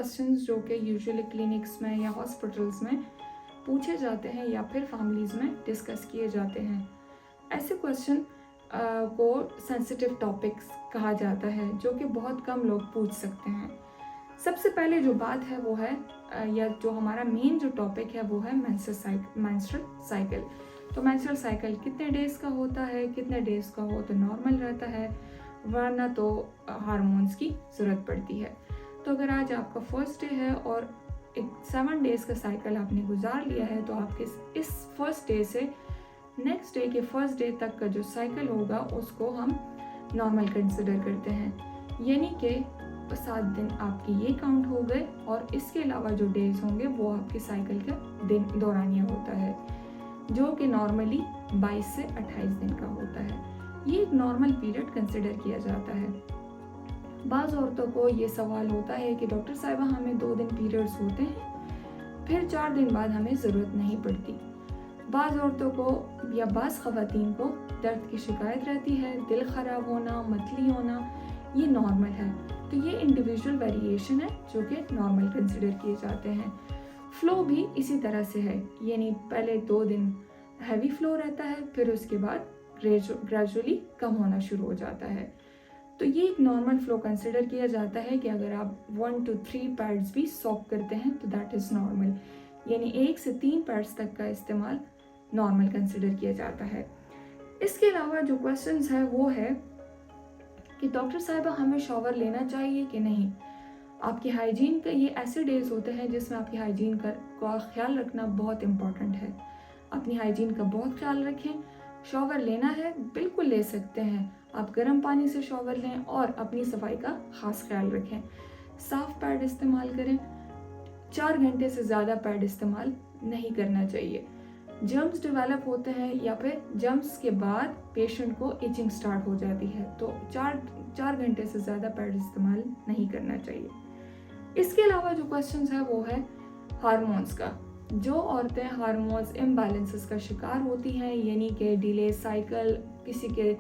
Questions जो कि usually clinics में या हॉस्पिटल्स में पूछे जाते हैं या फिर फैमिलीज़ में डिस्कस किए जाते हैं। ऐसे क्वेश्चन को सेंसिटिव टॉपिक्स कहा जाता है जो कि बहुत कम लोग पूछ सकते हैं। सबसे पहले जो बात है वो है या जो हमारा मेन जो टॉपिक है वो है मेंस्ट्रुअल साइकिल। तो मेंस्ट्रुअल साइकिल कितने डेज़ का होता है, कितने डेज़ का हो तो नॉर्मल रहता है, वरना तो हार्मोन्स की ज़रूरत पड़ती है। तो अगर आज आपका फर्स्ट डे है और एक 7 डेज़ का साइकिल आपने गुजार लिया है तो आपके इस फर्स्ट डे से नेक्स्ट डे के फर्स्ट डे तक का जो साइकिल होगा उसको हम नॉर्मल कंसिडर करते हैं। यानी कि 7 दिन आपके ये काउंट हो गए और इसके अलावा जो डेज होंगे वो आपके साइकिल का दिन दौरानिया होता है जो कि नॉर्मली 22 से 28 दिन का होता है। ये एक नॉर्मल पीरियड कंसिडर किया जाता है। बाज़ औरतों को ये सवाल होता है कि डॉक्टर साहिबा हमें 2 दिन पीरियड्स होते हैं फिर 4 दिन बाद हमें ज़रूरत नहीं पड़ती। बाज़ औरतों को या बाज़ ख़वातीन को दर्द की शिकायत रहती है, दिल ख़राब होना, मतली होना, ये नॉर्मल है। तो ये इंडिविजुअल वेरिएशन है जो कि नॉर्मल कंसिडर किए जाते हैं। फ़्लो भी इसी तरह से है, यानी पहले 2 दिन हैवी फ़्लो रहता है फिर उसके बाद ग्रेजुअली कम होना शुरू हो जाता है। तो ये एक नॉर्मल फ़्लो कंसिडर किया जाता है कि अगर आप 1 to 3 पैड्स भी सॉक करते हैं तो दैट इज़ नॉर्मल, यानी 1 से 3 पैड्स तक का इस्तेमाल नॉर्मल कंसिडर किया जाता है। इसके अलावा जो क्वेश्चंस है वो है कि डॉक्टर साहिबा हमें शॉवर लेना चाहिए कि नहीं। आपकी हाइजीन का ये ऐसे डेज होते हैं जिसमें आपकी हाइजीन का ख्याल रखना बहुत इम्पॉर्टेंट है। अपनी हाइजीन का बहुत ख्याल रखें। शॉवर लेना है बिल्कुल ले सकते हैं, आप गर्म पानी से शॉवर लें और अपनी सफाई का ख़ास ख्याल रखें। साफ़ पैड इस्तेमाल करें, 4 घंटे से ज़्यादा पैड इस्तेमाल नहीं करना चाहिए। जर्म्स डेवलप होते हैं या फिर जर्म्स के बाद पेशेंट को इचिंग स्टार्ट हो जाती है, तो 4 घंटे से ज़्यादा पैड इस्तेमाल नहीं करना चाहिए। इसके अलावा जो क्वेश्चंस है वो है हार्मोन्स का। जो औरतें हार्मोन्स इम्बैलेंसेस का शिकार होती हैं, यानी कि डिले साइकिल, किसी के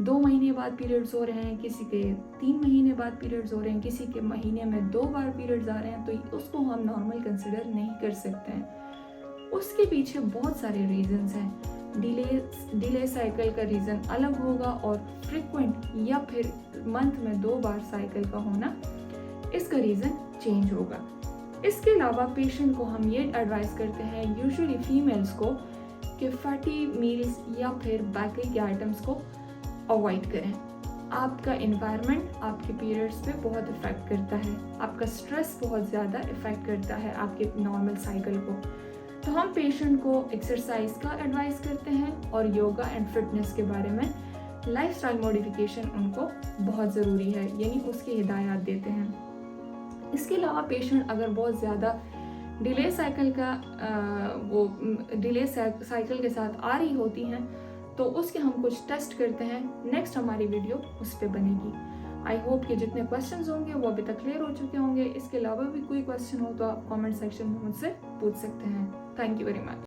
2 महीने बाद पीरियड्स हो रहे हैं, किसी के 3 महीने बाद पीरियड्स हो रहे हैं, किसी के महीने में 2 बार पीरियड्स आ रहे हैं, तो उसको हम नॉर्मल कंसिडर नहीं कर सकते हैं। उसके पीछे बहुत सारे रीजंस हैं। डिले साइकिल का रीज़न अलग होगा और फ्रिक्वेंट या फिर मंथ में 2 बार साइकिल का होना इसका रीज़न चेंज होगा। इसके अलावा पेशेंट को हम ये एडवाइस करते हैं यूजुअली फीमेल्स को कि फैटी मील्स या फिर बेकरी के आइटम्स को अवॉइड करें। आपका एनवायरनमेंट आपके पीरियड्स पे बहुत इफ़ेक्ट करता है, आपका स्ट्रेस बहुत ज़्यादा इफ़ेक्ट करता है आपके नॉर्मल साइकिल को। तो हम पेशेंट को एक्सरसाइज का एडवाइस करते हैं और योगा एंड फिटनेस के बारे में लाइफस्टाइल मॉडिफिकेशन उनको बहुत ज़रूरी है, यानी उसकी हिदायत देते हैं। इसके अलावा पेशेंट अगर बहुत ज़्यादा डिले साइकिल के साथ आ रही होती हैं तो उसके हम कुछ टेस्ट करते हैं। नेक्स्ट हमारी वीडियो उस पर बनेगी। आई होप कि जितने क्वेश्चंस होंगे वो अभी तक क्लियर हो चुके होंगे। इसके अलावा भी कोई क्वेश्चन हो तो आप कमेंट सेक्शन में मुझसे पूछ सकते हैं। Thank you very much.